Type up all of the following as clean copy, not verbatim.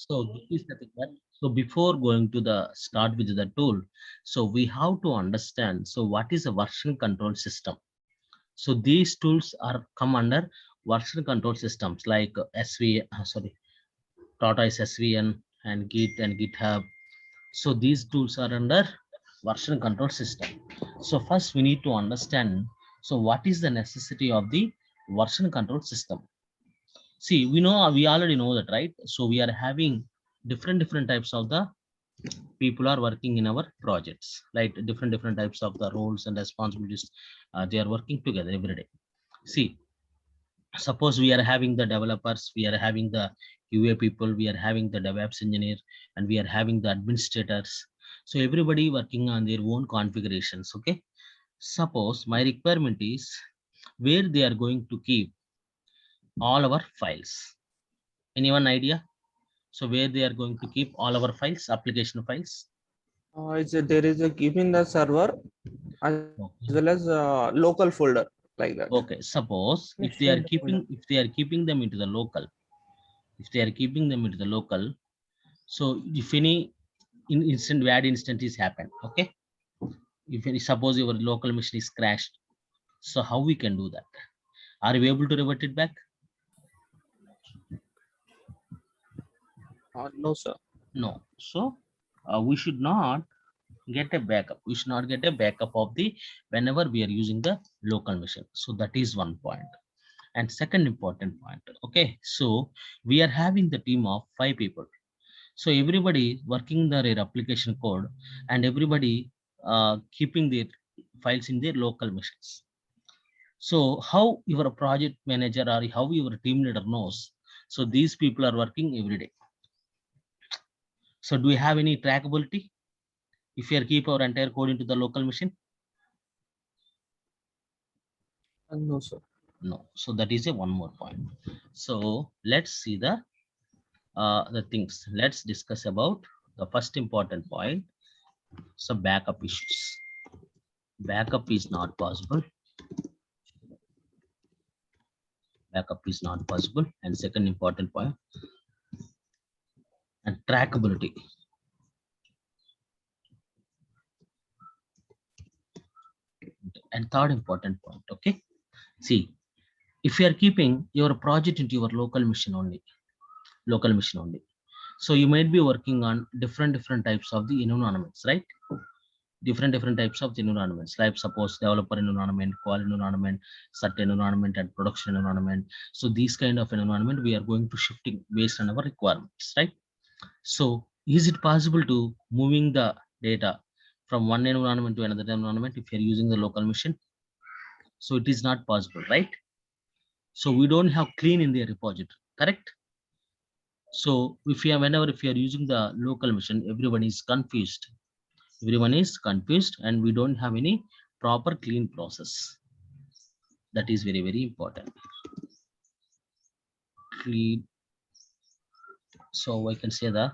So this is the thing that so before going to the start with the tool, so we have to understand so what is a version control system. So these tools are come under version control systems like Tata is SVN and Git and GitHub. So these tools are under version control system. So first we need to understand so what is the necessity of the version control system. See, we already know that, right? So we are having different types of the people are working in our projects, like different types of the roles and responsibilities. They are working together every day. See, suppose we are having the developers, we are having the QA people, we are having the DevOps engineer, and we are having the administrators. So everybody working on their own configurations. Okay. Suppose my requirement is where they are going to keep all our files. Anyone idea? So where they are going to keep all our files, application files? There is a keep in the server as Okay. well as local folder like that. Okay. Suppose if they are Shared folder. keeping them into the local, if they are keeping them into the local, so if any instant bad instant is happened, okay, if any, suppose your local machine is crashed, so how we can do that? Are we able to revert it back? No, sir. No. So we should not get a backup, we should not get a backup of the whenever we are using the local machine. So that is one point. And second important point, okay, so we are having the team of 5 people. So everybody working their application code, and everybody keeping their files in their local machines. So how your project manager or how your team leader knows? So these people are working every day. So do we have any trackability if we are keep our entire code into the local machine? No, sir. No. So that is a one more point. So let's see the things. Let's discuss about the first important point. So backup issues. Backup is not possible. Backup is not possible. And second important point, and trackability. And third important point, okay. See, if you are keeping your project into your local machine only, so you might be working on different types of the environments, right? Different types of the environments, like suppose developer environment, call environment, certain environment, and production environment. So these kind of environment we are going to shifting based on our requirements, right? So is it possible to moving the data from one environment to another environment if you're using the local machine? So it is not possible, right? So we don't have clean in the repository, correct? So if you are whenever if you are using the local machine, everyone is confused. Everyone is confused, and we don't have any proper clean process. That is very important. Clean. So I can say the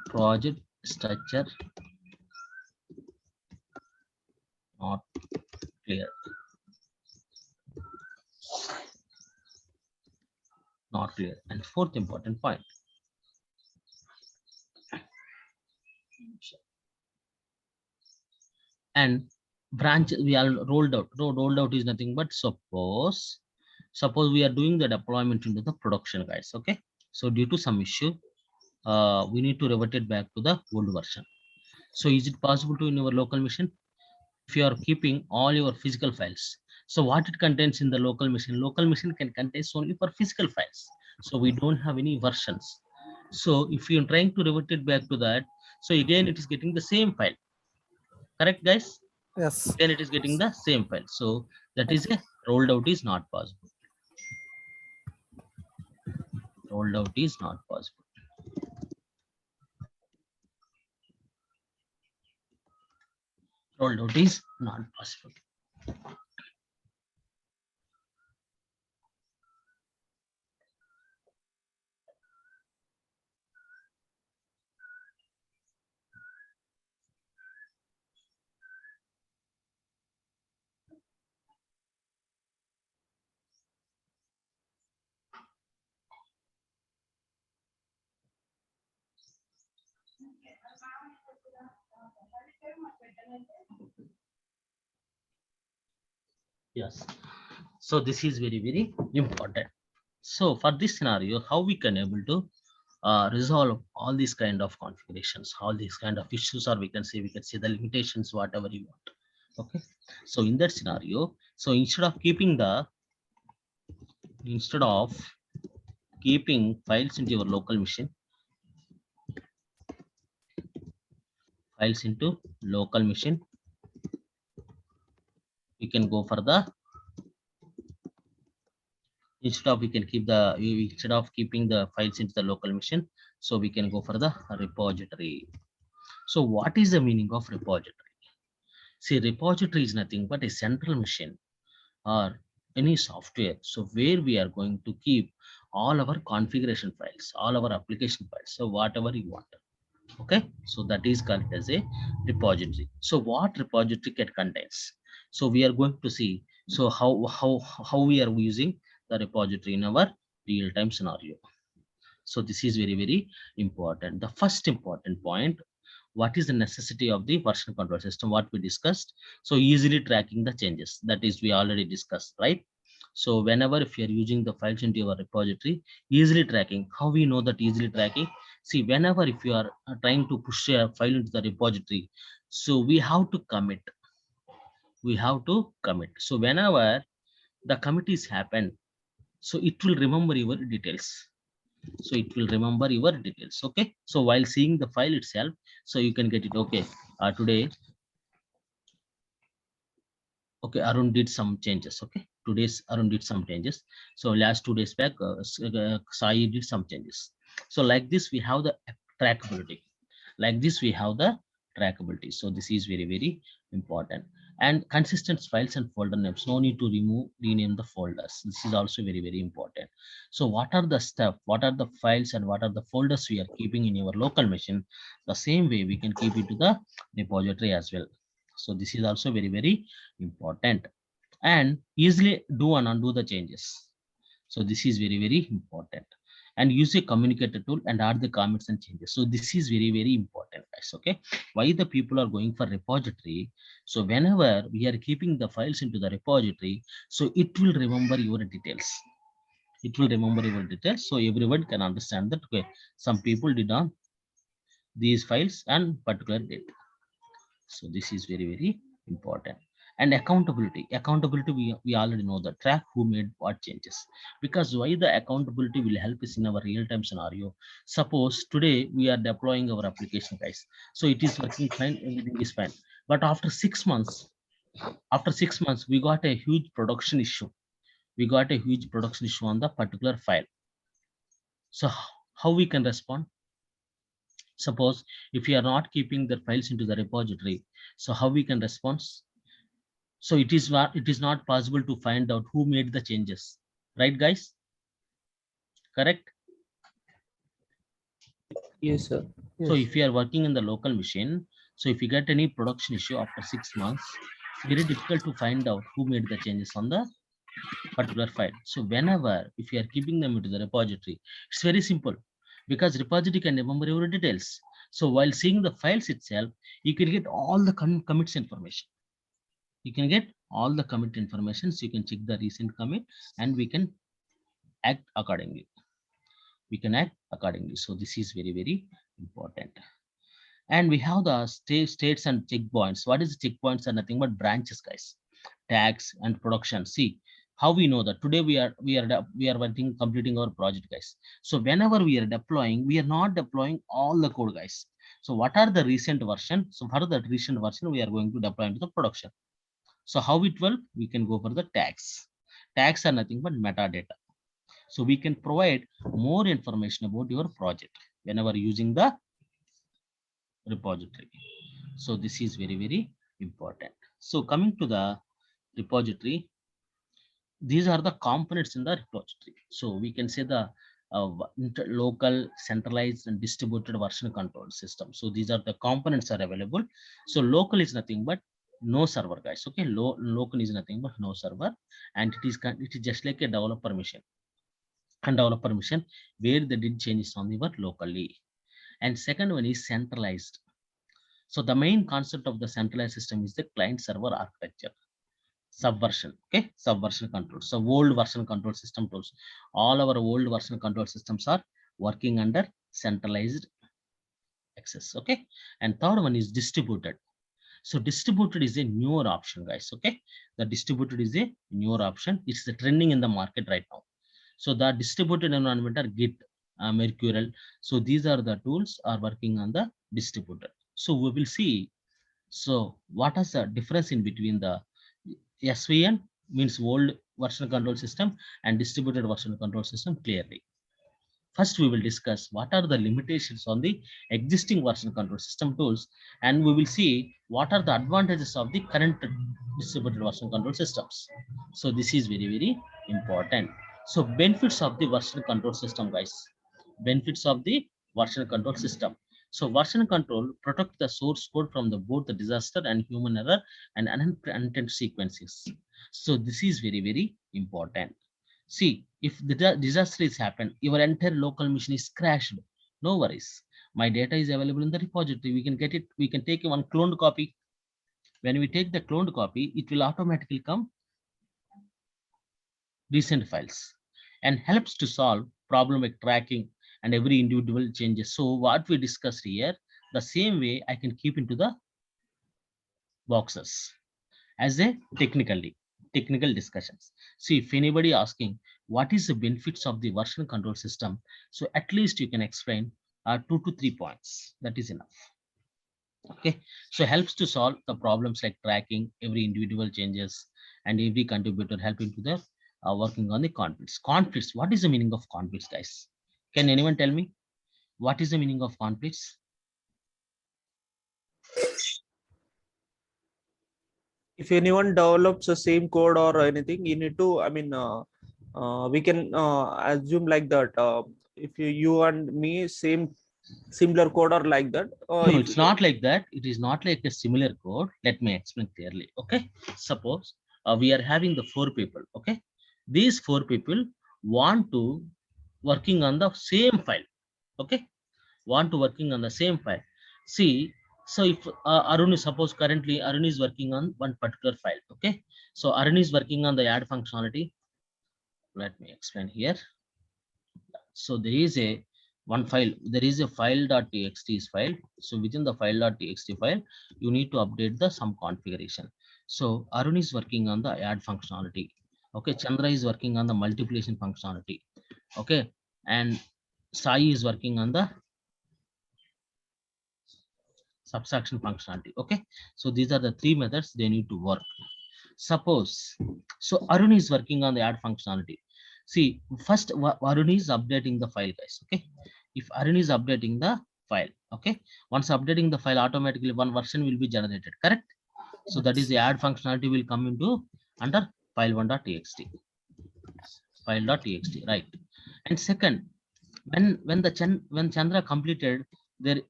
project structure not clear. Not clear. And fourth important point. And branch we are rolled out. No, rolled out is nothing but suppose we are doing the deployment into the production, guys. Okay. So due to some issue, we need to revert it back to the old version. So is it possible to in your local machine? If you are keeping all your physical files, so what it contains in the local machine can contain only for physical files. So we don't have any versions. So if you're trying to revert it back to that, so again it is getting the same file. Correct, guys? Yes. Again it is getting the same file. So that is a rolled out is not possible. Rolled out is not possible. Rolled out is not possible. Yes. So this is very, very important. So for this scenario, how we can able to resolve all these kind of configurations, all these kind of issues, or we can say the limitations, whatever you want. Okay. So in that scenario, so instead of keeping files into your local machine, files into local machine, we can go for the instead of keeping the files into the local machine, so we can go for the repository. So what is the meaning of repository? See, repository is nothing but a central machine or any software. So where we are going to keep all our configuration files, all our application files. So whatever you want. Okay. So that is called as a repository. So what repository can contains? So we are going to see. So how we are using the repository in our real-time scenario. So this is very, very important. The first important point, what is the necessity of the version control system, what we discussed. So easily tracking the changes, that is we already discussed, right? So whenever if you are using the files into your repository, easily tracking, how we know that easily tracking? See, whenever if you are trying to push a file into the repository, so we have to commit. So whenever the commit is happened, so it will remember your details. So it will remember your details. Okay. So while seeing the file itself, so you can get it. Okay. Today, okay, Arun did some changes. Okay. Today's Arun did some changes. So last 2 days back, Sai did some changes. So like this, we have the trackability. Like this, we have the trackability. So this is very, very important. And consistent files and folder names. No need to rename the folders. This is also very, very important. So what are the stuff? What are the files and what are the folders we are keeping in your local machine? The same way we can keep it to the repository as well. So this is also very, very important. And easily do and undo the changes. So this is very, very important. And use a communicator tool and add the comments and changes. So this is very, very important, guys. Okay. Why the people are going for repository? So whenever we are keeping the files into the repository, so it will remember your details. It will remember your details. So everyone can understand that, okay, some people did on these files and particular date. So this is very, very important. And accountability, we already know the track who made what changes. Because why the accountability will help us in our real-time scenario. Suppose today we are deploying our application, guys. So it is working fine, everything is fine. But after 6 months, we got a huge production issue. We got a huge production issue on the particular file. So how we can respond? Suppose if we are not keeping the files into the repository, so how we can respond? So it is not possible to find out who made the changes, right, guys? Correct. Yes, sir. So Yes. if you are working in the local machine, so if you get any production issue after 6 months, it's very difficult to find out who made the changes on the particular file. So whenever if you are keeping them into the repository, it's very simple, because repository can remember your details. So while seeing the files itself, you can get all the commits information. You can get all the commit information. So you can check the recent commit and we can act accordingly. So this is very, very important. And we have the states and checkpoints. What is checkpoints? Are nothing but branches, guys. Tags and production. See how we know that today we are working completing our project, guys. So whenever we are deploying, we are not deploying all the code, guys. So what are the recent version? So for the recent version, we are going to deploy into the production. So how it will? We can go for the tags. Tags are nothing but metadata. So we can provide more information about your project whenever using the repository. So this is very, very important. So coming to the repository, these are the components in the repository. So we can say the local, centralized and distributed version control system. So these are the components are available. So local is nothing but no server, guys. Okay, local is nothing but no server, and it is just like a developer machine. And developer machine where they did changes on the work locally. And second one is centralized. So the main concept of the centralized system is the client server architecture. Subversion, okay, subversion control. So old version control system tools, all our old version control systems are working under centralized access, okay. And third one is distributed. So distributed is a newer option, guys, okay. The distributed is a newer option. It's the trending in the market right now. So the distributed environment are Git, Mercurial. So these are the tools are working on the distributed. So we will see. So what is the difference in between the SVN means old version control system and distributed version control system clearly. First, we will discuss what are the limitations on the existing version control system tools, and we will see what are the advantages of the current distributed version control systems. So this is very, very important. So benefits of the version control system, guys. Benefits of the version control system. So version control protect the source code from the both the disaster and human error and unintended sequences. So this is very, very important. See, if the disaster is happened, your entire local machine is crashed. No worries. My data is available in the repository. We can get it. We can take one cloned copy. When we take the cloned copy, it will automatically come recent files and helps to solve problem like tracking and every individual changes. So what we discussed here, the same way I can keep into the boxes as a technical discussions. See, if anybody asking what is the benefits of the version control system, so at least you can explain 2 to 3 points. That is enough. Okay, so helps to solve the problems like tracking every individual changes and every contributor helping to the working on the conflicts. Conflicts. What is the meaning of conflicts, guys? Can anyone tell me what is the meaning of conflicts? If anyone develops the same code or anything, you need to, we can assume like that. If you and me same similar code or like that. No, If it's not like that. It is not like a similar code. Let me explain clearly. Okay. Suppose we are having the 4 people. Okay. These 4 people want to working on the same file. Okay. Want to working on the same file. See, so if Arun is suppose currently Arun is working on one particular file. Okay. So Arun is working on the add functionality. Let me explain here. So there is a one file, there is a file.txt is file. So within the file.txt file, you need to update the some configuration. So Arun is working on the add functionality. Okay, Chandra is working on the multiplication functionality. Okay, and Sai is working on the subtraction functionality. Okay, so these are the 3 methods they need to work. Suppose, so Arun is working on the add functionality. See, first Arun is updating the file, guys. Okay, if Arun is updating the file, okay, once updating the file, automatically one version will be generated, correct? So that is the add functionality will come into under file1.txt, file.txt, right? And second, when Chandra completed their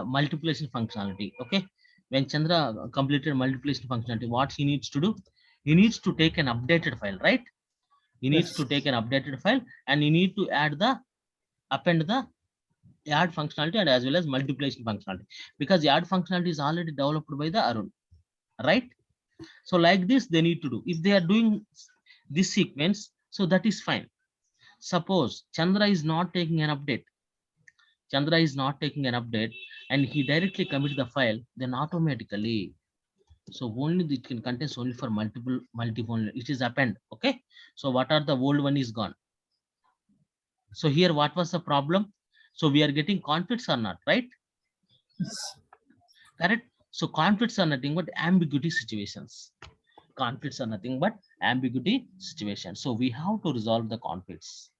multiplication functionality, okay, when Chandra completed multiplication functionality, what he needs to do? He needs to take an updated file, right? He needs to take an updated file and you need to append the add functionality and as well as multiplication functionality, because the add functionality is already developed by the Arun, right? So like this they need to do. If they are doing this sequence, so that is fine. Suppose Chandra is not taking an update, Chandra is not taking an update and he directly commits the file, then automatically, so only it can contains only for multiple, it is append. Okay, so what are the old one is gone. So here what was the problem? So we are getting conflicts or not, right? Correct. So conflicts are nothing but ambiguity situations. Conflicts are nothing but ambiguity situations. So we have to resolve the conflicts.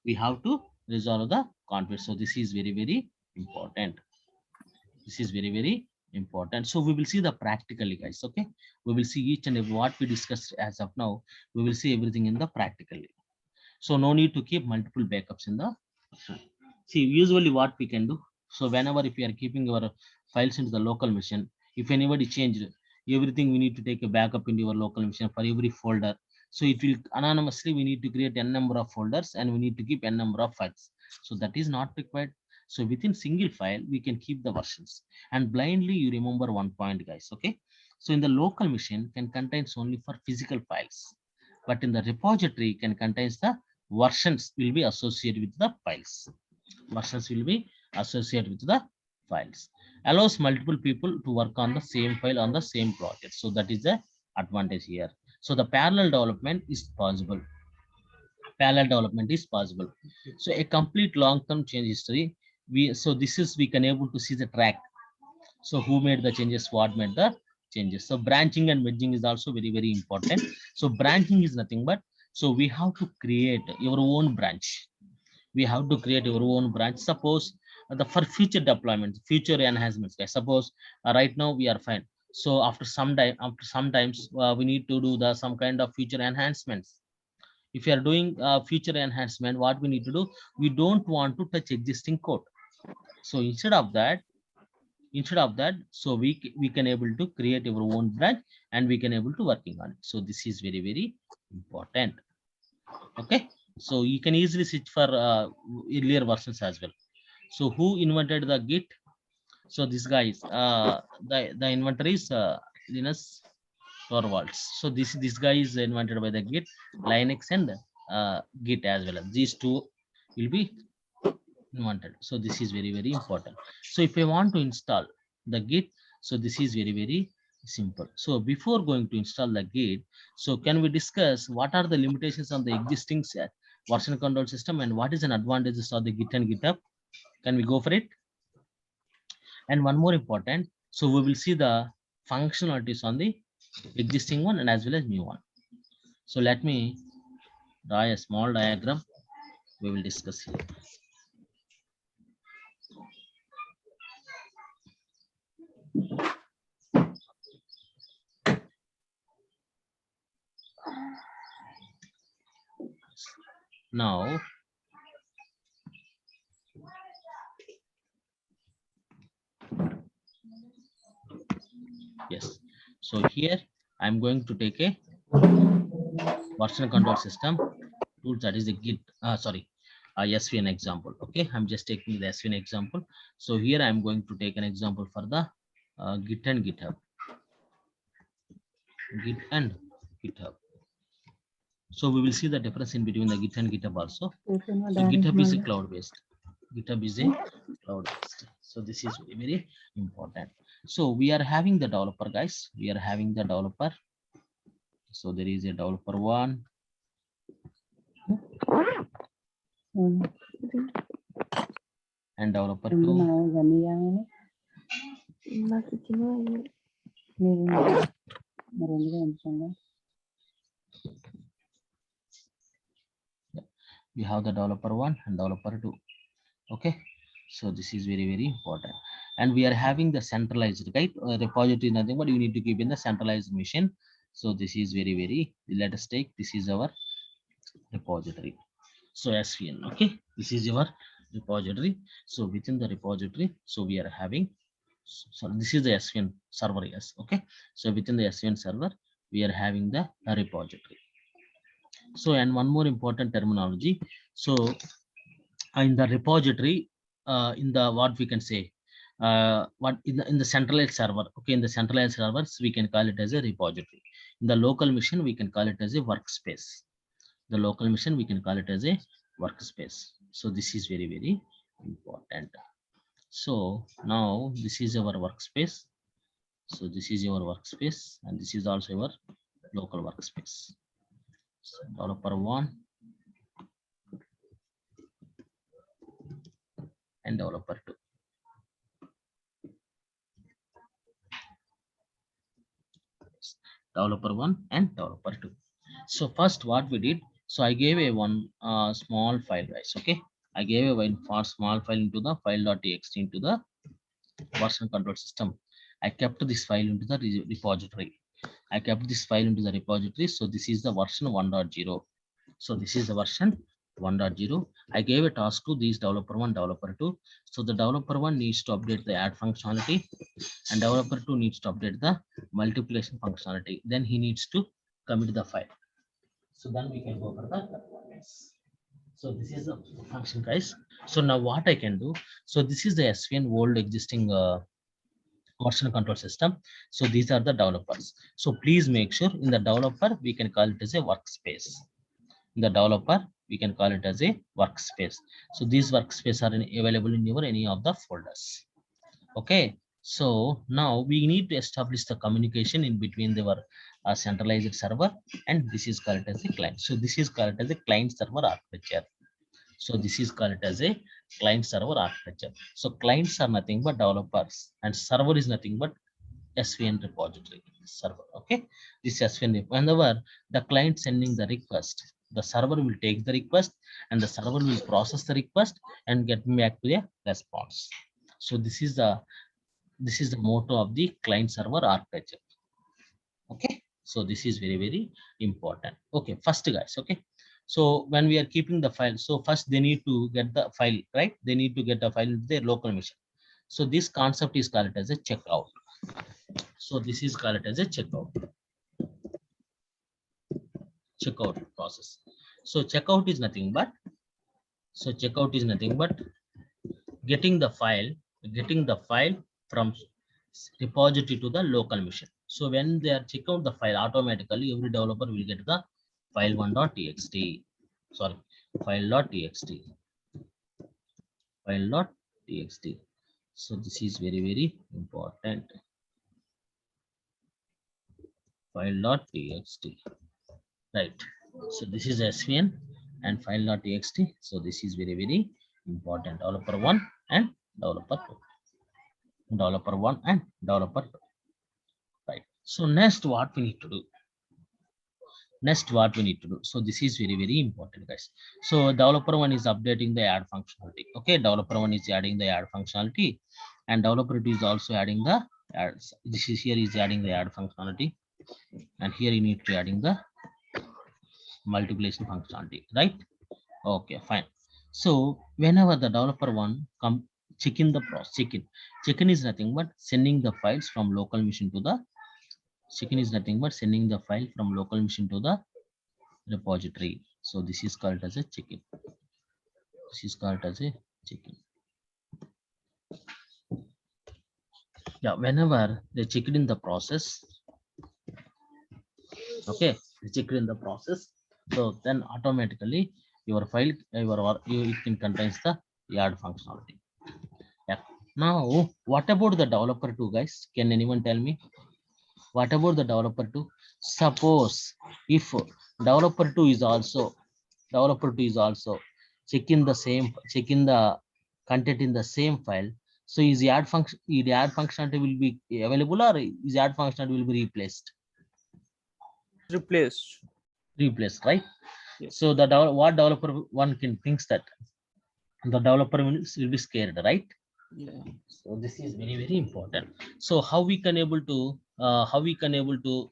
We have to resolve the conflicts. So this is very, very important. This is very, very important. So we will see the practically, guys. Okay. We will see each and every what we discussed as of now. We will see everything in the practically. So no need to keep multiple backups in the. See, usually what we can do. So whenever if you are keeping your files into the local machine, if anybody changed everything, we need to take a backup into your local machine for every folder. So it will anonymously, we need to create n number of folders and we need to keep n number of files. So that is not required. So within single file, we can keep the versions, and blindly you remember one point, guys. Okay. So in the local machine can contains only for physical files, but in the repository can contains the versions will be associated with the files. Versions will be associated with the files. Allows multiple people to work on the same file on the same project. So that is the advantage here. So the parallel development is possible. Parallel development is possible. So a complete long-term change history. We can able to see the track. So who made the changes, what made the changes. So branching and merging is also very, very important. So branching is nothing but, so we have to create your own branch. We have to create your own branch. Suppose the for future deployment, future enhancements, guys. Suppose right now we are fine. So after some time, sometimes we need to do the some kind of future enhancements. If you are doing future enhancement, what we need to do, we don't want to touch existing code. So instead of that, so we can able to create our own branch, and we can able to working on it. So this is very, very important. Okay. So you can easily switch for earlier versions as well. So who invented the Git? So this guy is the inventor is Linus Torvalds. So this guy is invented by the Git, Linux, and Git as well. These two will be invented. So this is very, very important. So if I want to install the Git, so this is very, very simple. So before going to install the Git, so can we discuss what are the limitations on the existing version control system, and what is an advantages of the Git and GitHub? Can we go for it? And one more important, so we will see the functionalities on the existing one and as well as new one. So let me draw a small diagram. We will discuss here. Now, yes. So here I'm going to take a version control system tool, that is the Git. SVN example. Okay, I'm just taking the SVN example. So here I'm going to take an example for the Git and GitHub. Git and GitHub. So we will see the difference in between the Git and GitHub also. So GitHub is a cloud-based. GitHub is a cloud-based. So this is very, very important. So we are having the developer, guys. We are having the developer. So there is a developer one. And developer two. We have the developer one and developer two. Okay. So this is very, very important. And we are having the centralized, right? Repository is nothing but you need to keep in the centralized machine. So this is very, very, let us take, this is our repository. So SVN, okay, this is your repository. So within the repository, so we are having, so this is the SVN server, yes, okay. So within the SVN server, we are having the repository. So, and one more important terminology. So in the repository, in the what we can say, what in the centralized server, okay, in the centralized servers we can call it as a repository. In the local machine we can call it as a workspace. The local machine we can call it as a workspace. So this is very, very important. So now this is our workspace. So this is your workspace, and this is also your local workspace. So developer one and developer two. Developer one and developer two. So first what we did, so I gave a one small file, guys. Okay, I gave a one small file into the file.txt into the version control system. I kept this file into the repository. I kept this file into the repository. So this is the version 1.0. So this is the version 1.0. I gave a task to these developer one, developer two. So the developer one needs to update the add functionality, and developer two needs to update the multiplication functionality. Then he needs to commit the file. So then we can go for the performance. So this is the function, guys. So now what I can do, so this is the SVN old existing version control system. So these are the developers. So please make sure in the developer we can call it as a workspace. In the developer we can call it as a workspace. So these workspace are available in your any of the folders. Okay, so now we need to establish the communication in between our centralized server, and this is called as a client. So this is called as a client server architecture. So this is called as a client server architecture. So clients are nothing but developers, and server is nothing but SVN repository server. Okay, this SVN whenever the client sending the request, the server will take the request, and the server will process the request and get back to a response. So this is the motto of the client server architecture. Okay, so this is very very important. Okay, first guys, okay, so when we are keeping the file, so first they need to get the file, right? They need to get a file in their local machine. So this concept is called as a checkout. So this is called as a checkout process. So checkout is nothing but, getting the file from repository to the local machine. So when they are check out the file, automatically every developer will get the file1.txt, sorry, file.txt, file.txt. So this is very very important, file.txt, right? So this is SVN and file.txt. So this is very very important. Developer 1 and developer 2, developer 1 and developer 2, right? So next what we need to do, so this is very very important, guys. So developer 1 is updating the add functionality. Okay, developer 1 is adding the add functionality, and developer 2 is also adding the add. This is here is adding the add functionality, and here you need to adding the multiplication functionality, right? Okay, fine. So whenever the developer 1 come, check in the process, check in is nothing but sending the files from local machine to the, check-in is nothing but sending the file from local machine to the repository. So this is called as a check-in. This is called as a check-in. Yeah, whenever they check it in the process, okay, they check it in the process, so then automatically your file, it can contains the add functionality. Yeah. Now, what about the developer 2, guys? Can anyone tell me? What about the developer 2? Suppose if developer 2 is also checking the content in the same file. So is the add functionality will be available, or is add functionality will be replaced? Replaced. Right? Yes. So the what developer 1 can thinks that the developer will be scared, right? Yeah. So this is very very important. So how we can able to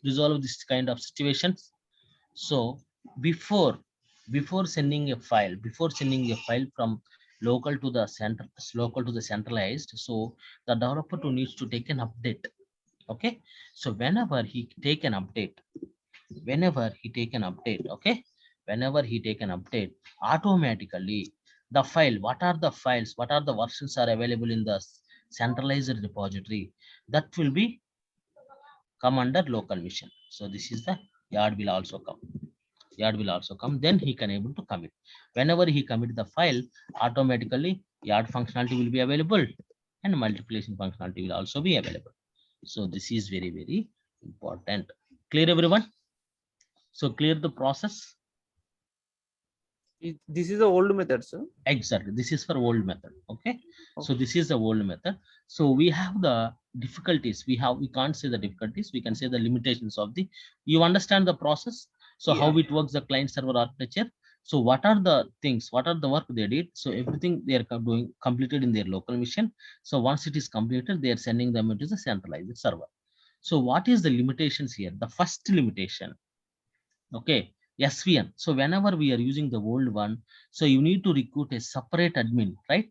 resolve this kind of situations? So before sending a file, from local to the centralized, so the developer too needs to take an update. Okay, so whenever he take an update, okay, whenever he take an update, automatically the file, what are the versions are available in the centralized repository, that will be come under local machine. So this is the yard will also come, then he can able to commit. Whenever he commit the file, automatically yard functionality will be available, and multiplication functionality will also be available. So this is very very important. Clear everyone? So clear the process. This is the old method, sir. Exactly, this is for old method. Okay, so Okay. this is the old method. So we have the difficulties, we can't say the difficulties, we can say the limitations of the, you understand the process. So how Yeah. it works, the client server architecture. So what are the things, what are the work they did? So everything they are doing completed in their local machine. So once it is completed, they are sending them into the centralized server. So what is the limitations here? The first limitation, okay, SVN. So whenever we are using the old one, so you need to recruit a separate admin, right?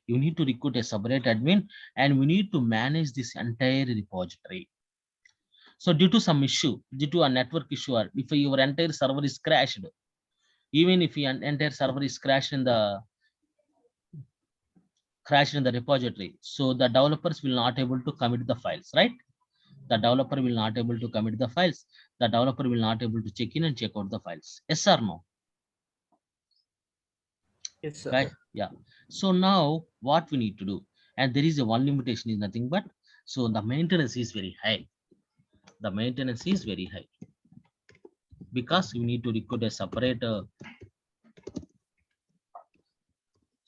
You need to recruit a separate admin, and we need to manage this entire repository. So due to some issue, due to a network issue, or if your entire server is crashed, Even if the entire server is crashed in the repository, so the developers will not able to commit the files, right? The developer will not able to commit the files. The developer will not able to check in and check out the files. Yes or no? Yes, sir. Right? Yeah. So now what we need to do, and there is a one limitation is nothing but, so the maintenance is very high. The maintenance is very high because you need to record a separate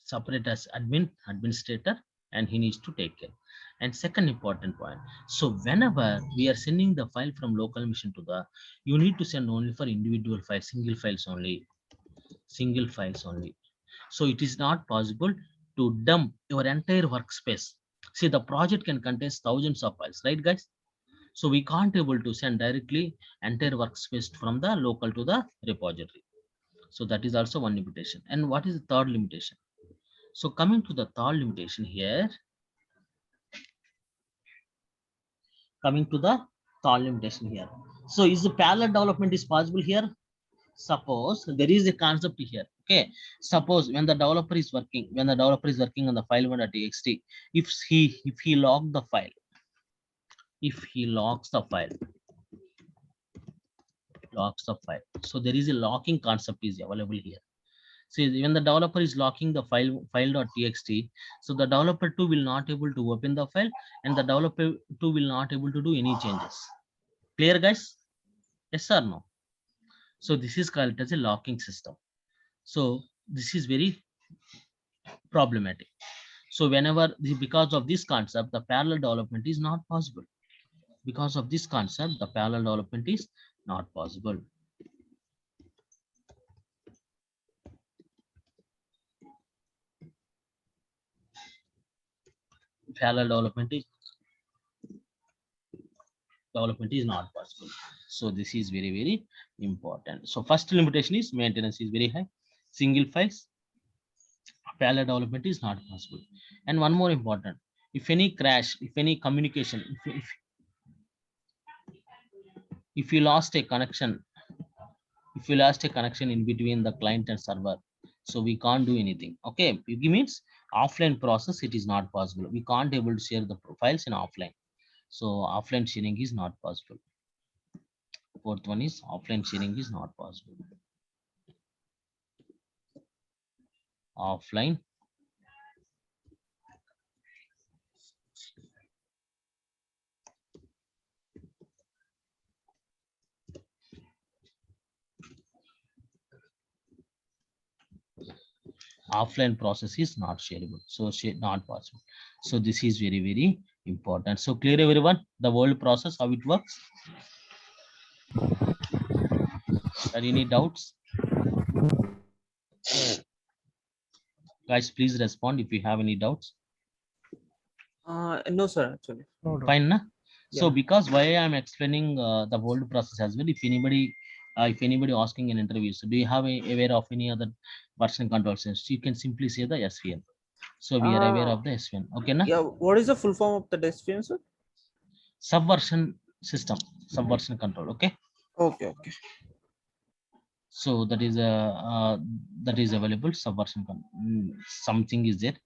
separate as administrator, and he needs to take care. And second important point, so whenever we are sending the file from local machine to the, you need to send only for individual files, single files only, single files only. So it is not possible to dump your entire workspace. See, the project can contain thousands of files, right guys? So we can't able to send directly entire workspace from the local to the repository. So that is also one limitation. And what is the third limitation? So coming to the third limitation here, coming to the third limitation here. So is the parallel development is possible here? Suppose there is a concept here. Okay. Suppose when the developer is working, on the file1.txt, if he log the file, if he locks the file, so there is a locking concept is available here. See, when the developer is locking the file.txt, so the developer too will not able to open the file, and the developer too will not able to do any changes. Clear, guys? Yes or no? So this is called as a locking system. So this is very problematic. So whenever, because of this concept, the parallel development is not possible. Because of this concept, the parallel development is not possible. Parallel development is not possible. So this is very, very important. So first limitation is maintenance is very high. Single files, parallel development is not possible. And one more important, if any crash, if any communication, if you lost a connection, if you lost a connection in between the client and server, so we can't do anything. Okay, it means offline process, it is not possible. We can't able to share the profiles in offline. So offline sharing is not possible. Fourth one is offline sharing is not possible. Offline offline process is not shareable, so not possible. So this is very, very important. So clear everyone, the world process, how it works? Are any doubts? Guys, please respond if you have any doubts. No, sir, actually. No doubt. Fine, na? So Yeah. because why I'm explaining the world process as well, if anybody asking an interview, so do you have aware of any other version control systems, you can simply say the SVN. So we are aware of the SVN. Okay, na? Yeah, what is the full form of the SVN, sir? Subversion system, subversion control. Okay. Okay. So that is available subversion something is there.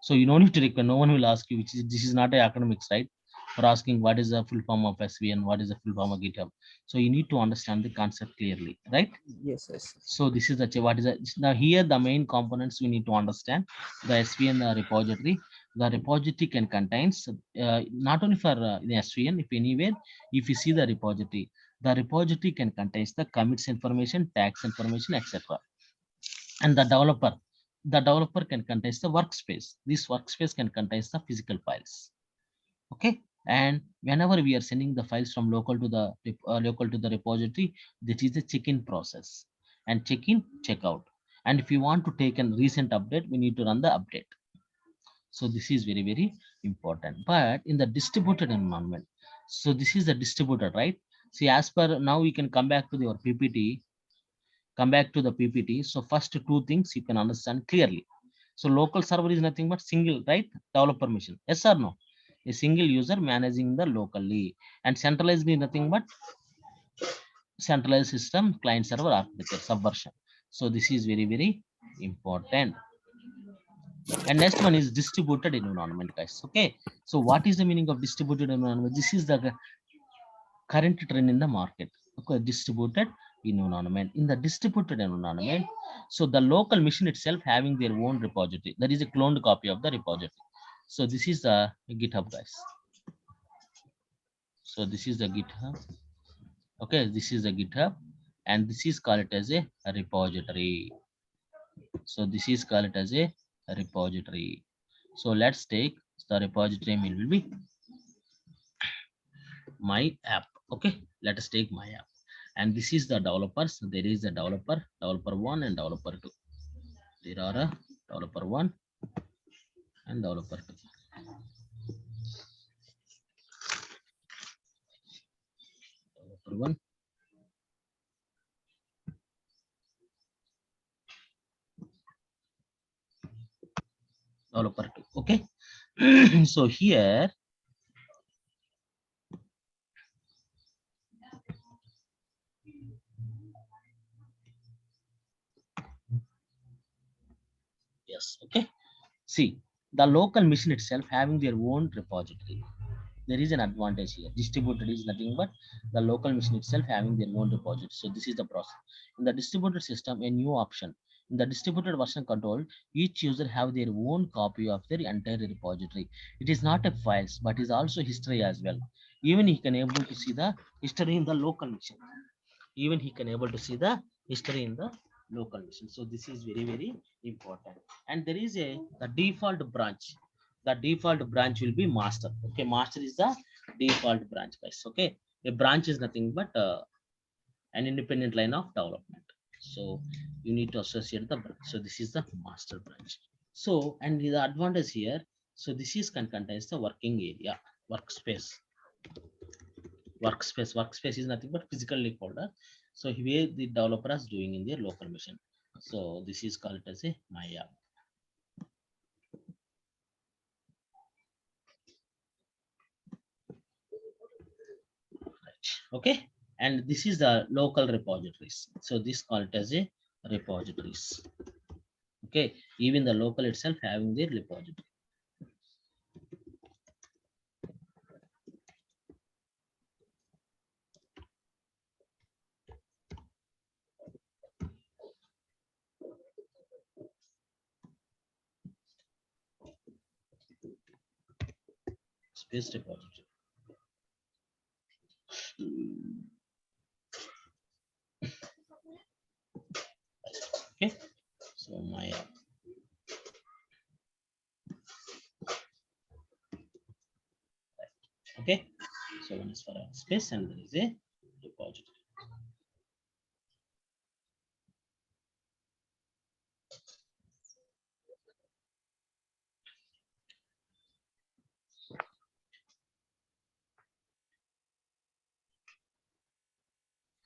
So you don't need to require, no one will ask you, which is, this is not a academics, right? For asking what is the full form of SVN, what is the full form of GitHub. So you need to understand the concept clearly, right? Yes. So this is the what is it now here, the main components we need to understand. The SVN repository. The repository can contains not only for the SVN, if anywhere, if you see the repository can contains the commits information, tags information, etc. And the developer can contain the workspace. This workspace can contain the physical files. Okay. And whenever we are sending the files from local to the repository, this is the check-in process, and check-in, check-out. And if you want to take a recent update, we need to run the update. So this is very, very important. But in the distributed environment, so this is the distributed, right? See, as per now, we can come back to your PPT. Come back to the PPT. So first two things you can understand clearly. So local server is nothing but single, right? Developer machine. Yes or no? A single user managing the locally, and centralized is nothing but centralized system, client server architecture, subversion. So this is very, very important. And next one is distributed environment, guys. Okay. So what is the meaning of distributed environment? This is the current trend in the market. Okay, distributed environment. In the distributed environment, so the local machine itself having their own repository. There is a cloned copy of the repository. So this is the GitHub, guys. So this is the GitHub. Okay, this is the GitHub, and this is called as a repository. So this is called as a repository. So let's take the repository name will be my app. Okay, let us take my app. And this is the developers. There is a developer 1 and developer 2. There are a developer 1 and developer 2. Developer 1. Developer 2. Okay. So here, yes, okay. See, the local machine itself having their own repository. There is an advantage here. Distributed is nothing but the local machine itself having their own repository. So this is the process. In the distributed system, a new option. In the distributed version control, each user have their own copy of their entire repository. It is not a files, but is also history as well. Even he can able to see the history in the local machine. Even he can able to see the history in the local machine. So this is very, very important. And there is a the default branch. The default branch will be master. Okay, master is the default branch, guys. Okay, a branch is nothing but an independent line of development. So you need to associate the branch. So this is the master branch. So, and the advantage here, so this is can contains the working area, workspace. Workspace is nothing but physical folder. So here the developer is doing in their local machine. So this is called as a my app. Right. Okay, and this is the local repositories. So this called as a repositories. Okay, even the local itself having their repository. Space repository. Okay, so my app. Okay, so one is for a space and there is a repository.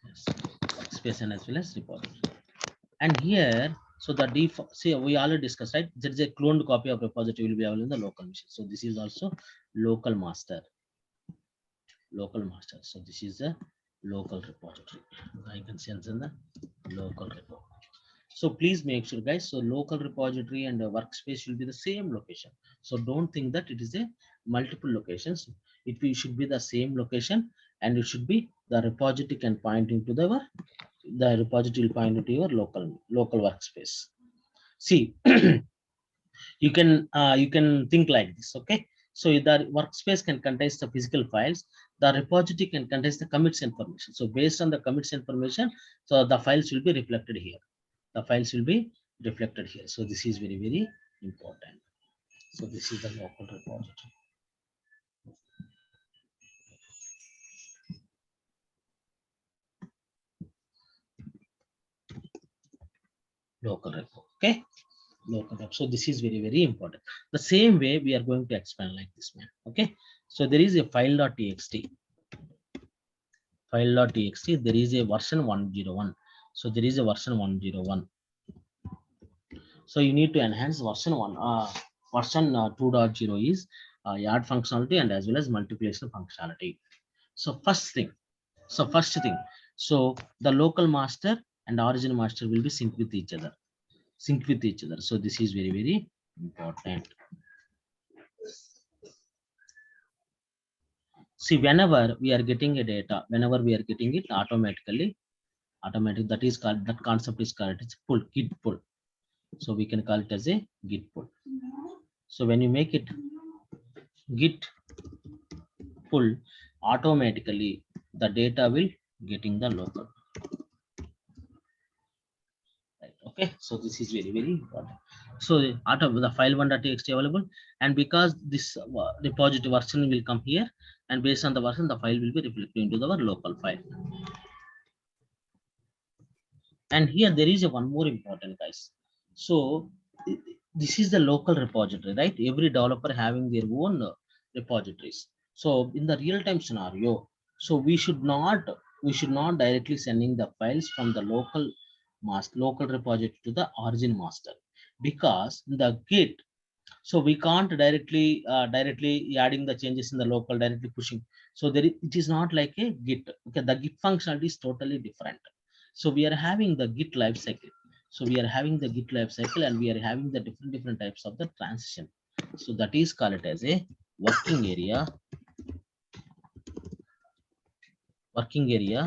Yes. Space and as well as repository. And here, so the default, see, we already discussed, right? There is a cloned copy of repository will be available in the local machine. So this is also local master. Local master. So this is a local repository. I can sense in the local repository. So please make sure, guys. So local repository and the workspace will be the same location. So don't think that it is a multiple locations. Should be the same location, and it should be the repository can point into the repository will point into your local workspace. See, you can think like this. Okay, so the workspace can contain the physical files. The repository can contain the commits information. So based on the commits information, so the files will be reflected here. The files will be reflected here. So this is very, very important. So this is the local repository. Local repo. Okay, local repo. So this is very, very important. The same way we are going to expand like this, man. Okay, so there is a file.txt. File.txt. There is a version 101. So there is a version 101. So you need to enhance version 1. Version 2.0 is add functionality and as well as multiplication functionality. So first thing, so the local master and origin master will be sync with each other. Sync with each other. So this is very, very important. See, whenever we are getting a data, whenever we are getting it automatic, that is called, that concept is called, it's pull, git pull. So we can call it as a git pull. So when you make it git pull, automatically the data will getting the local. Right. Okay, so this is very, very important. So out of the file1.txt available, and because this repository version will come here, and based on the version, the file will be reflected into our local file. And here there is a one more important, guys. So this is the local repository, right? Every developer having their own repositories. So in the real-time scenario, so we should not directly sending the files from the local repository to the origin master, because the git, so we can't directly adding the changes in the local, directly pushing. So it is not like a git. Okay, the git functionality is totally different. So we are having the git life cycle. So we are having the git life cycle, and we are having the different types of the transition. So that is called as a working area,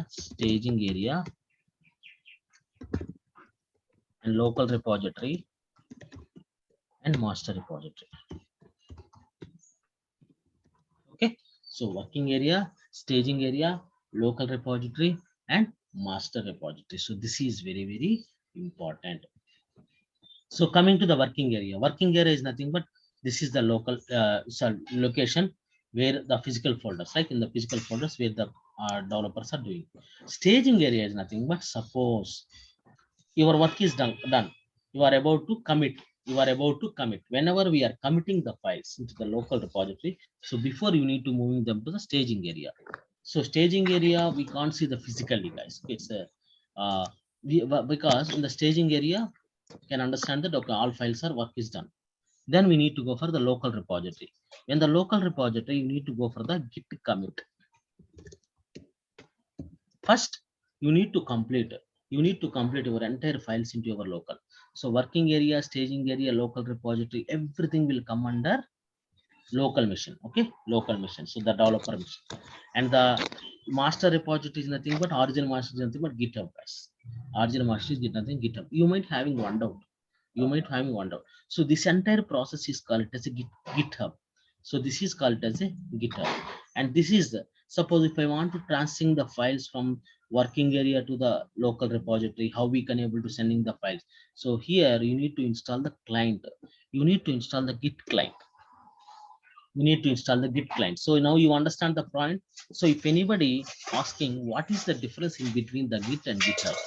staging area, and local repository, and master repository. Okay, so working area, staging area, local repository, and master repository. So this is very, very important. So coming to the working area is nothing but this is the local location where the physical folders, like in the physical folders where the developers are doing. Staging area is nothing but suppose your work is done. You are about to commit. You are about to commit. Whenever we are committing the files into the local repository, so before you need to moving them to the staging area. So staging area, we can't see the physically, guys. It's a because in the staging area, can understand that okay, all files are work is done. Then we need to go for the local repository. In the local repository, you need to go for the git commit. First, you need to complete your entire files into your local. So working area, staging area, local repository, everything will come under local machine. Okay, local machine. So the developer machine, and the master repository is nothing but origin master is nothing but GitHub, guys. Origin master is nothing GitHub. You might having one doubt. So this entire process is called as a GitHub. So this is called as a GitHub, and this is the, suppose if I want to transferring the files from working area to the local repository, how we can able to sending the files. So here you need to install the client. You need to install the Git client. You need to install the Git client. So now you understand the point. So if anybody asking what is the difference in between the Git and GitHub,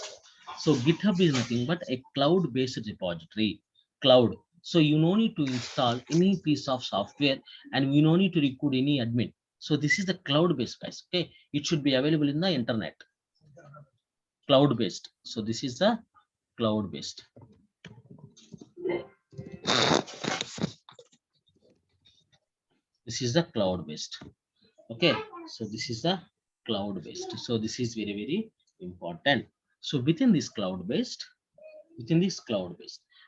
so GitHub is nothing but a cloud-based repository. Cloud. So you no need to install any piece of software, and you no need to recruit any admin. So this is the cloud-based, guys. Okay, it should be available in the internet. Cloud-based. So this is the cloud-based. This is the cloud-based. Okay, so this is the cloud-based. So this is very, very important. So within this cloud-based,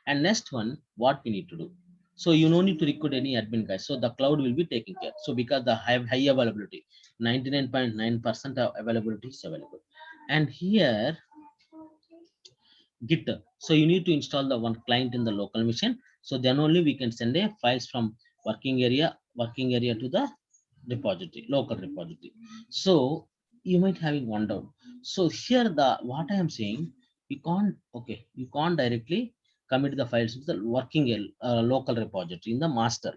and next one, what we need to do. So you no need to recruit any admin, guys. So the cloud will be taking care. So because the high availability, 99.9% of availability is available. And here Git. So you need to install the one client in the local machine. So then only we can send a files from working area to the repository, local repository. So you might having one doubt. So here the what I am saying, you can't directly commit the files to the working local repository in the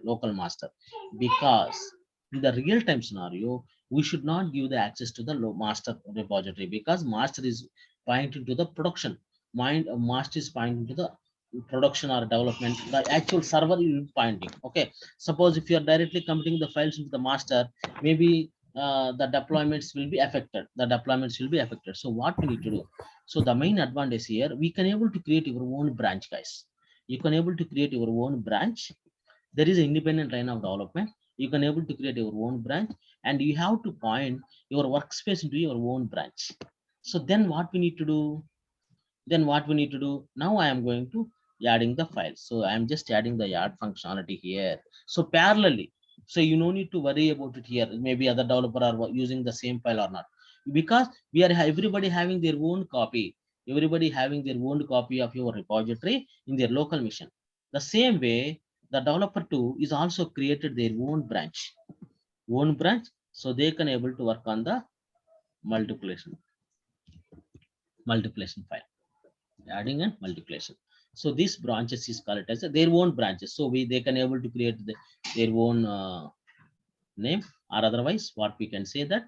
local master, because in the real-time scenario, we should not give the access to the master repository, because master is pointing to the production. Master is pointing to the production or development. The actual server is pointing. Okay, suppose if you are directly committing the files into the master, maybe the deployments will be affected. So what we need to do? So the main advantage here, we can able to create your own branch, guys. You can able to create your own branch. There is an independent line of development. You can able to create your own branch, and you have to point your workspace into your own branch. So then what we need to do? Then what we need to do now, I am going to adding the files. So I am just adding the add functionality here. So parallelly, so you no need to worry about it here. Maybe other developer are using the same file or not, because we are everybody having their own copy. Everybody having their own copy of your repository in their local machine. The same way, the developer too is also created their own branch, so they can able to work on the multiplication file, adding and multiplication. So these branches is called as their own branches. So they can able to create their own name, or otherwise what we can say that.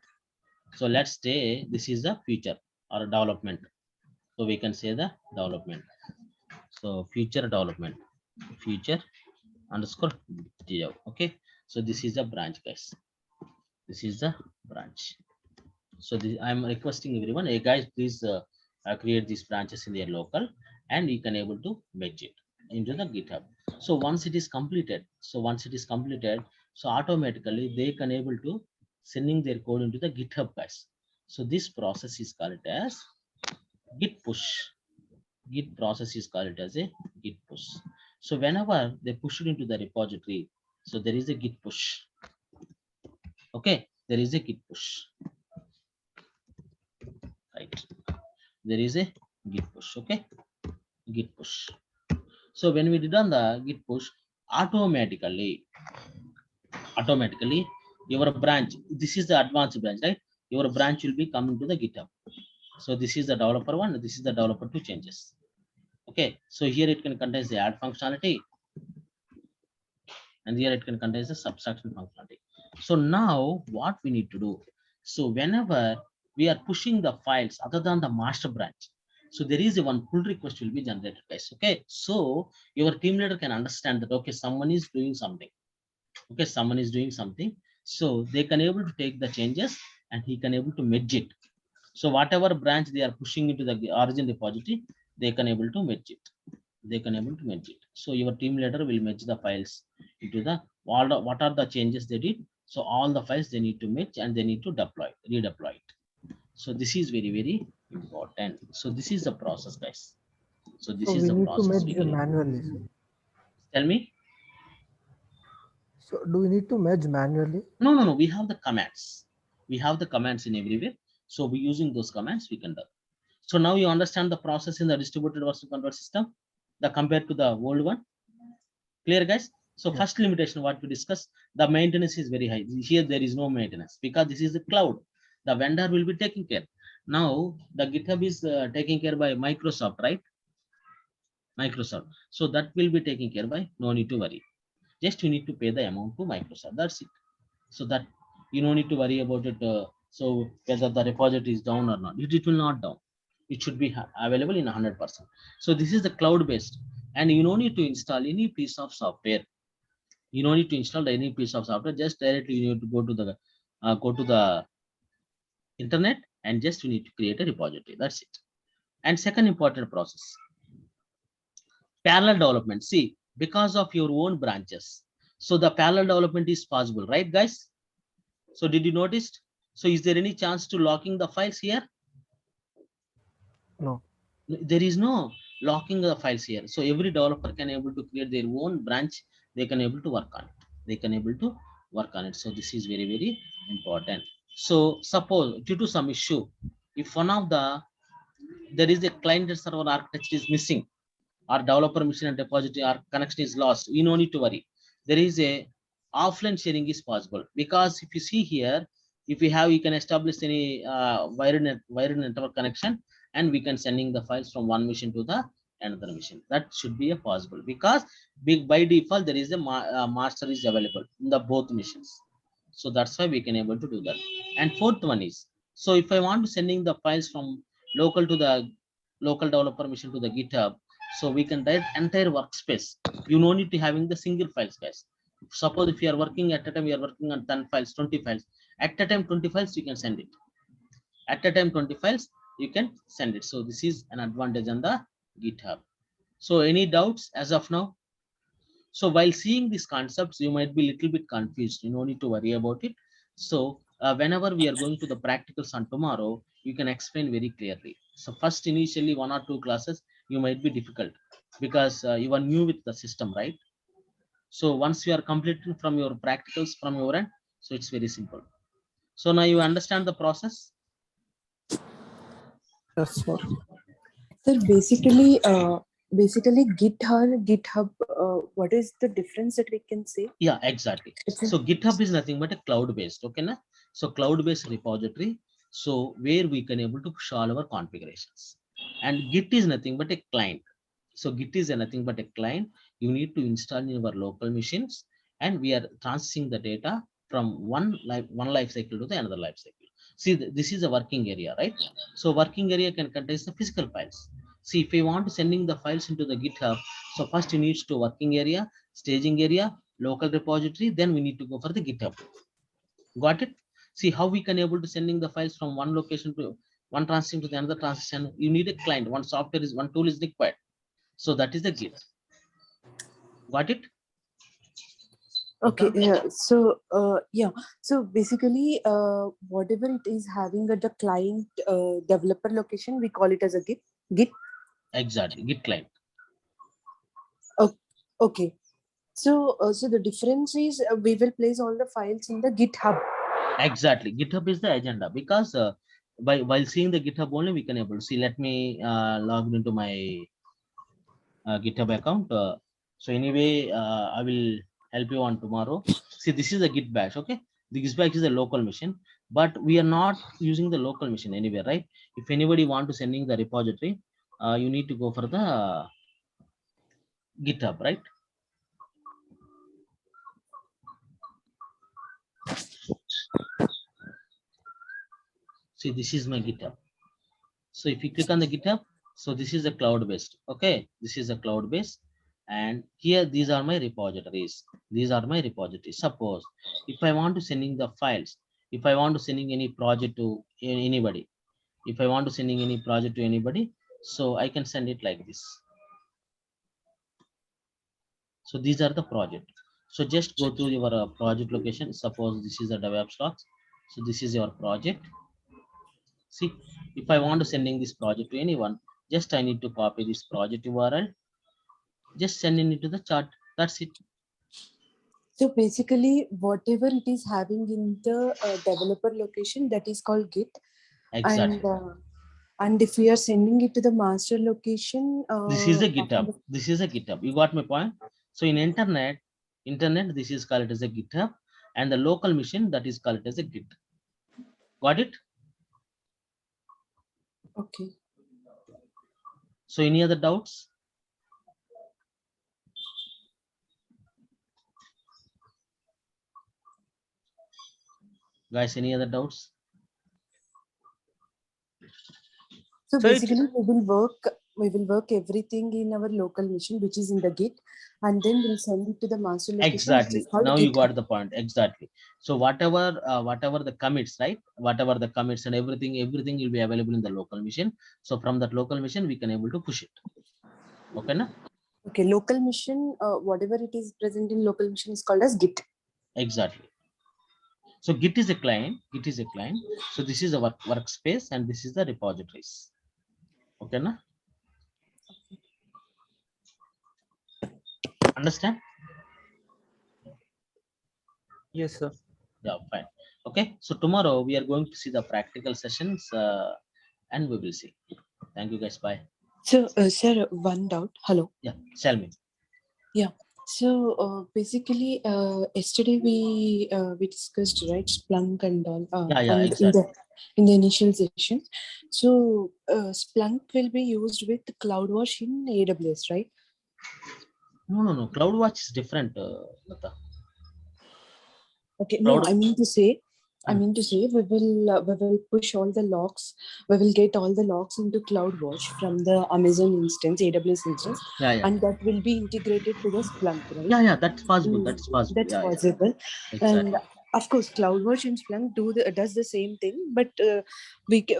So let's say this is the future or development. So we can say the development. So future underscore dev. Okay. So this is the branch, guys. This is the branch. So this, I'm requesting everyone, hey guys, please create these branches in their local, and you can able to merge it into the GitHub. So once it is completed, so automatically they can able to sending their code into the GitHub, guys. So this process is called as git push. Git process is called as a git push. So whenever they push it into the repository, so there is a git push. Okay, there is a git push, right? There is a git push. Okay, git push. So when we did on the git push, automatically your branch, this is the advanced branch, right? Your branch will be coming to the GitHub. So this is the developer one, this is the developer two changes. Okay, so here it can contain the add functionality, and here it can contain the subtraction functionality. So now what we need to do, so whenever we are pushing the files other than the master branch, so there is a one pull request will be generated, guys. Okay, so your team leader can understand that, okay, someone is doing something. Okay, someone is doing something, so they can able to take the changes and he can able to merge it. So whatever branch they are pushing into the origin repository, they can able to merge it. So your team leader will merge the files into the what are the changes they did. So all the files they need to merge, and they need to redeploy it. So this is very, very important. So this is the process, guys. So this So is we the need to process we merge can. manually. Tell me. So do we need to merge manually? No. We have the commands. We have the commands in everywhere. So we using those commands we can do. So now you understand the process in the distributed version control system, the compared to the old one. Clear, guys? So Yeah. first limitation what we discussed, the maintenance is very high. Here there is no maintenance because this is the cloud. The vendor will be taking care. Now the GitHub is taking care by Microsoft, right? Microsoft. So that will be taken care by, no need to worry. Just you need to pay the amount to Microsoft. That's it. So that you don't need to worry about it. So whether the repository is down or not, it will not down. It should be available in 100%. So this is the cloud based, and you don't need to install any piece of software. You don't need to install any piece of software. Just directly you need to go to the internet, and just you need to create a repository. That's it. And second important process, parallel development. See, because of your own branches, so the parallel development is possible, right, guys? So did you notice? So is there any chance to locking the files here? No. There is no locking the files here. So every developer can able to create their own branch. They can able to work on it. So this is very, very important. So suppose due to some issue, if one of there is a client server architecture is missing, or developer machine and repository or connection is lost, you no need to worry. There is a offline sharing is possible, because if you see here, if we have, you can establish any wired network connection, and we can sending the files from one machine to the another machine. That should be a possible, because by default there is a master is available in the both machines. So that's why we can able to do that. And fourth one is, so if I want to sending the files from local to the local developer machine to the GitHub, so we can write entire workspace. You no need to having the single files, guys. Suppose if you are working at a time, you are working on 10 files, 20 files. At a time, 20 files, you can send it. At a time, 20 files, you can send it. So this is an advantage on the GitHub. So any doubts as of now? So while seeing these concepts, you might be a little bit confused. You no need to worry about it. So whenever we are going to the practicals on tomorrow, you can explain very clearly. So first initially 1 or 2 classes, you might be difficult because you are new with the system, right? So once you are completing from your practicals from your end, so it's very simple. So now you understand the process. Yes, sir. Sir, basically GitHub, what is the difference that we can say? Yeah, exactly. So GitHub is nothing but a cloud-based, okay, na? So cloud-based repository, so where we can able to push all our configurations. And Git is nothing but a client. So Git is nothing but a client. You need to install in your local machines, and we are transferring the data from one life cycle to the another life cycle. See, this is a working area, right? So working area can contain the physical files. See, if you want to sending the files into the GitHub, so first you need to working area, staging area, local repository, then we need to go for the GitHub. Got it? See how we can able to sending the files from one location to one transition to the another transition. You need a client, one software is one tool is required. So that is the Git. Got it? Okay, yeah. So so basically, whatever it is having at the client developer location, we call it as a Git. Exactly, Git client. Okay. So so the difference is we will place all the files in the GitHub. Exactly, GitHub is the agenda because while seeing the GitHub only we can able to see. Let me log into my GitHub account. So anyway, I will help you on tomorrow. See, this is a Git bash. Okay, the Git bash is a local machine, but we are not using the local machine anywhere, right? If anybody want to sending the repository, you need to go for the GitHub, right? See, this is my GitHub. So if you click on the GitHub, so this is a cloud based. Okay, this is a cloud based, and here these are my repositories. These are my repositories. Suppose if I want to sending the files, if I want to sending any project to anybody, if I want to sending any project to anybody, so I can send it like this. So these are the project. So just go to your project location. Suppose this is a DevOps logs. So this is your project. See, if I want to sending this project to anyone, just I need to copy this project URL, just sending it to the chat. That's it. So basically, whatever it is having in the developer location, that is called Git. Exactly. And if we are sending it to the master location, This is a GitHub. This is a GitHub. You got my point? So in internet, this is called as a GitHub, and the local machine that is called as a Git. Got it? Okay. So any other doubts? Guys, any other doubts? So So basically, we will work everything in our local machine, which is in the Git, and then we'll send it to the master location. Exactly. Now you got the point. Exactly. So whatever the commits, right? Whatever the commits and everything will be available in the local machine. So from that local machine, we can able to push it. Okay, na? Okay, local machine, whatever it is present in local machine is called as Git. Exactly. So Git is a client. Git is a client. So this is a workspace, and this is the repositories. Okay, na? Understand? yes, sir. Yeah, fine. Okay. So tomorrow we are going to see the practical sessions, and we will see. Thank you, guys. Bye. So, sir, one doubt. Hello. Yeah, tell me. So basically, yesterday we discussed, right, Splunk and all. Yeah, and exactly. in the initial session. So Splunk will be used with CloudWatch in AWS, right? No. CloudWatch is different, Lata. Okay. Cloud. No, I mean to say we will push all the logs. We will get all the logs into CloudWatch from the Amazon instance, AWS instance, Yeah. and that will be integrated to the Splunk, right? Yeah, that's possible. That's possible. That's Yeah. possible. Exactly. And of course, CloudWatch and Splunk does the same thing, but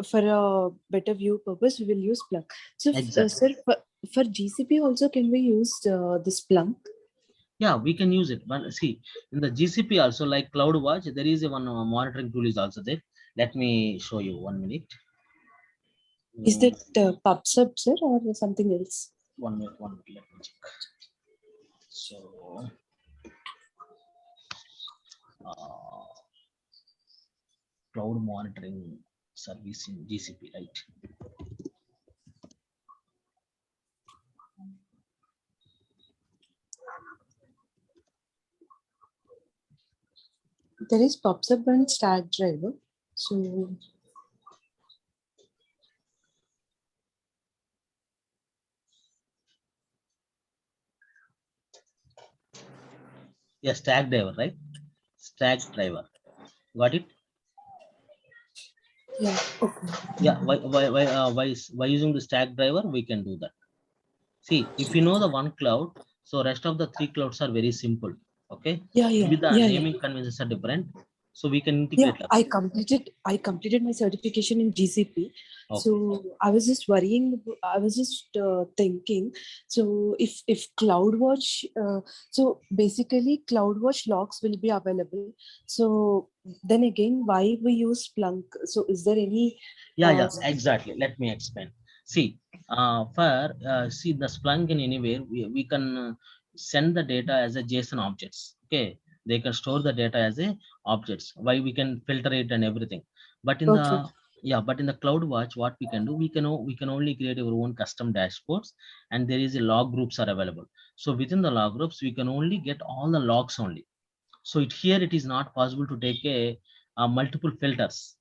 for a better view purpose, we will use Splunk. So, Exactly. sir, for GCP also, can we use the Splunk? Yeah, we can use it. But see, in the GCP also, like CloudWatch, there is a one monitoring tool is also there. Let me show you 1 minute. Is that PubSub, sir, or something else? One minute, let me check. So, cloud monitoring service in GCP, right? There is PubSub and Stackdriver. So Yeah, Stackdriver, right? Stackdriver. Got it? yeah, okay. Yeah. Why using the Stackdriver? We can do that. See, if you know the one cloud, so rest of the 3 clouds are very simple. Okay. Yeah, yeah, Maybe the yeah, naming yeah. conventions are different, so we can Yeah, integrate. I completed my certification in GCP. Okay. So I was just worrying. I was just thinking. So if CloudWatch, so basically CloudWatch logs will be available. So then again, why we use Splunk? So is there any? Yeah, exactly. Let me explain. See, see the Splunk in anywhere, we can send the data as a JSON objects. Okay, they can store the data as a objects. Why we can filter it and everything. But in Okay. but in the CloudWatch, what we can do, we can only create our own custom dashboards, and there is a log groups are available. So within the log groups, we can only get all the logs only. So here it is not possible to take a multiple filters.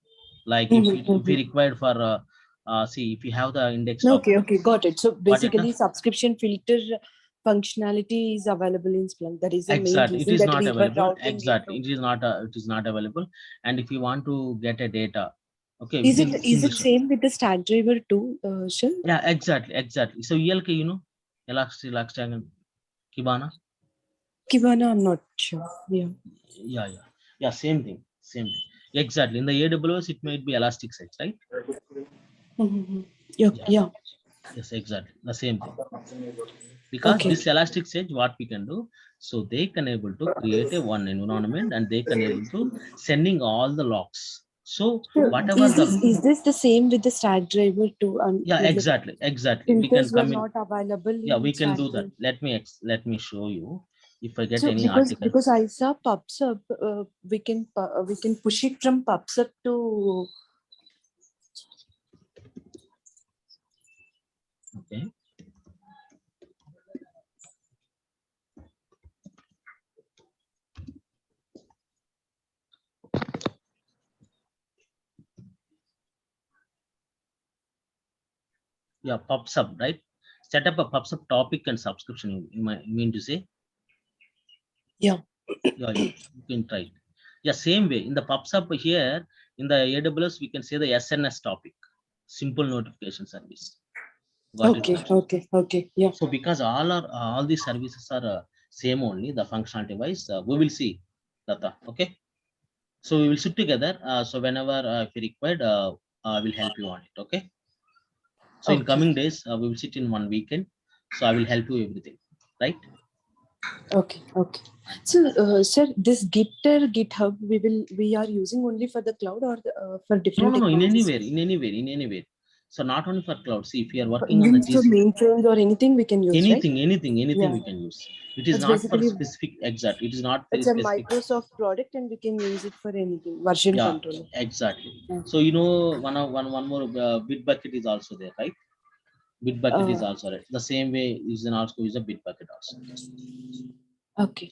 Like if we required for see, if you have the index Okay, topic, okay, got it. So what it basically, subscription filter functionality is available in Splunk. That is the main exactly, it reason is that not we were available. routing Exactly, into. it is not available. And if you want to get a data, okay, Is within it same with the Stackdriver too, Shil? yeah, exactly. So ELK, you know, Elastic, Kibana, Kibana, I'm not sure. Yeah. yeah, same thing. Exactly. In the AWS, it might be Elasticsearch, right? Mhm. Yeah. Yeah. Yeah. Yes, exactly. The same thing. Because Okay. this Elasticsearch, what we can do, so they can able to create a one environment and they can able to sending all the logs. So So whatever the is this the same with the Stackdriver too? yeah, Like exactly. We can filters were come in. not available Yeah, in we can do that. Stackdriver. Let me show you if I get So any article. because I saw PubSub, we can push it from PubSub to. Okay. Yeah, PubSub, right? Set up a PubSub topic and subscription. You mean to say? Yeah. Yeah, you can try it. Yeah, same way in the PubSub here in the AWS, we can say the SNS topic, simple notification service. Got it? Okay. Yeah. So because all these services are same only the functionality wise, we will see Lata. Okay. So we will sit together. So whenever if you required, I will help you on it. Okay. So in Okay. coming days, we will sit in one weekend. So I will help you everything. Right. Okay. So, sir, this Git or GitHub, we are using only for the cloud or for different No. technologies? In anywhere. So not only for cloud. See, if you are working on the Even for GC, mainframes or anything we can use, right? anything Yeah. we can use. It is It's not for basically specific. Exact. It is not very it's a specific. Microsoft product and we can use it for anything. Version Yeah, control. exactly. Yeah. So you know one more Bitbucket is also there, right? Bitbucket is Uh, also right. The same way you can also use a Bitbucket also. okay.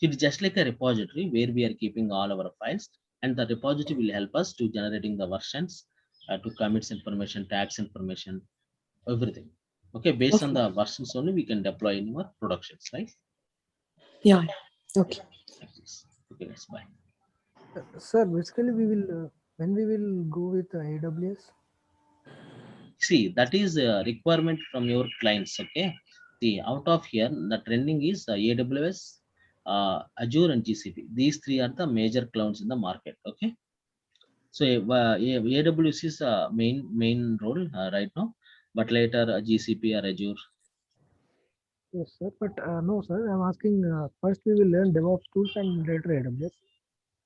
It's just like a repository where we are keeping all our files, and the repository will help us to generating the versions, to commits information, tags information, everything. Okay, based on Okay. the versions only we can deploy in our productions, right? Yeah. Okay. Like this. Okay, let's bye. Sir, basically we will when we will go with AWS. See, that is a requirement from your clients. Okay, see, out of here the trending is AWS, Azure and GCP. These three are the major clouds in the market. Okay, so AWS is main role right now, but later GCP or Azure. Yes, sir. But no, sir. I'm asking. First, we will learn DevOps tools and later AWS.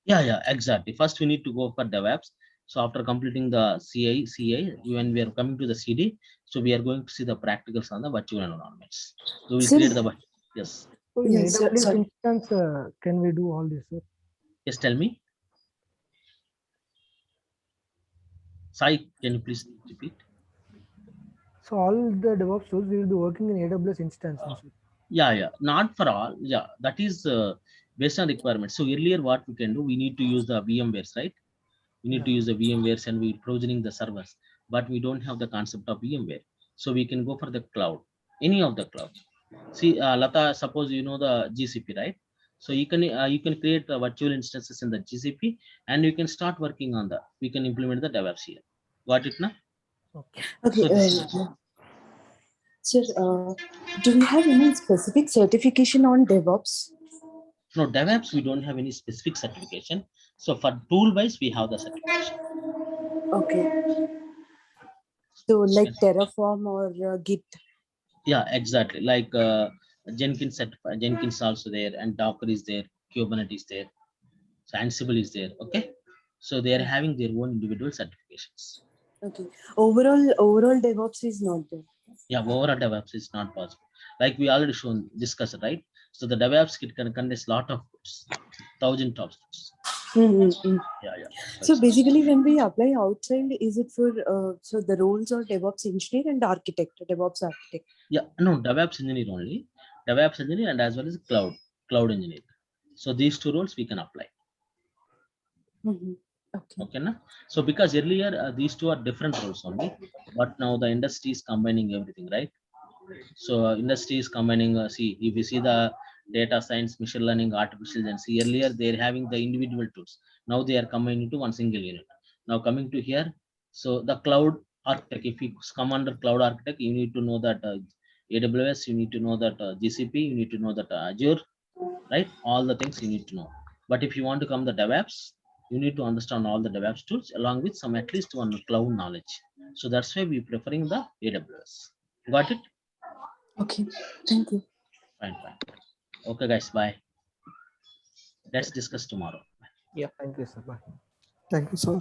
Yeah, exactly. First we need to go for DevOps. So after completing the CA, when we are coming to the CD, so we are going to see the practicals on the virtual environments. So we will Sir, create the yes. So in Yes, sir, AWS sorry. instance, can we do all this, sir? Yes, tell me. Sai, can you please repeat? So all the DevOps tools we will be working in AWS instance. Sir. Yeah, not for all. Yeah, that is based on requirements. So earlier, what we can do, we need to use the VMwares, right? We need to use the VMwares and we provisioning the servers, but we don't have the concept of VMware. So we can go for the cloud, any of the cloud. See, Lata, suppose you know the GCP, right? So you can create virtual instances in the GCP and you can start working on the. We can implement the DevOps here. Got it now? Okay. Okay, So this is sir, do we have any specific certification on DevOps? no DevOps. We don't have any specific certification. So for tool wise, we have the certification. Okay. So like Terraform or Git. Yeah, exactly. Like Jenkins also there, and Docker is there, Kubernetes there, so Ansible is there. Okay, so they are having their own individual certifications. Okay. Overall DevOps is not there. Yeah, overall DevOps is not possible. Like we already discussed, right? So the DevOps kit can contain lot of codes, thousands of codes. Yeah. So basically, when we apply outside, is it for so the roles are DevOps engineer and architect, DevOps architect? Yeah, no, DevOps engineer only, DevOps engineer and as well as cloud engineer. So these two roles we can apply. Okay. Okay, na? So because earlier these two are different roles only, but now the industry is combining everything, right? So industry is combining. See, if you see the data science, machine learning, artificial intelligence, earlier they're having the individual tools. Now they are combining into one single unit. Now coming to here, so the cloud architect. If you come under cloud architect, you need to know that AWS, you need to know that GCP, you need to know that Azure, right? All the things you need to know. But if you want to come the DevOps, you need to understand all the DevOps tools along with some at least one cloud knowledge. So that's why we're preferring the AWS. Got it? Okay. Thank you. Fine. Okay, guys, bye. Let's discuss tomorrow. Thank you, sir. Bye. Thank you, sir.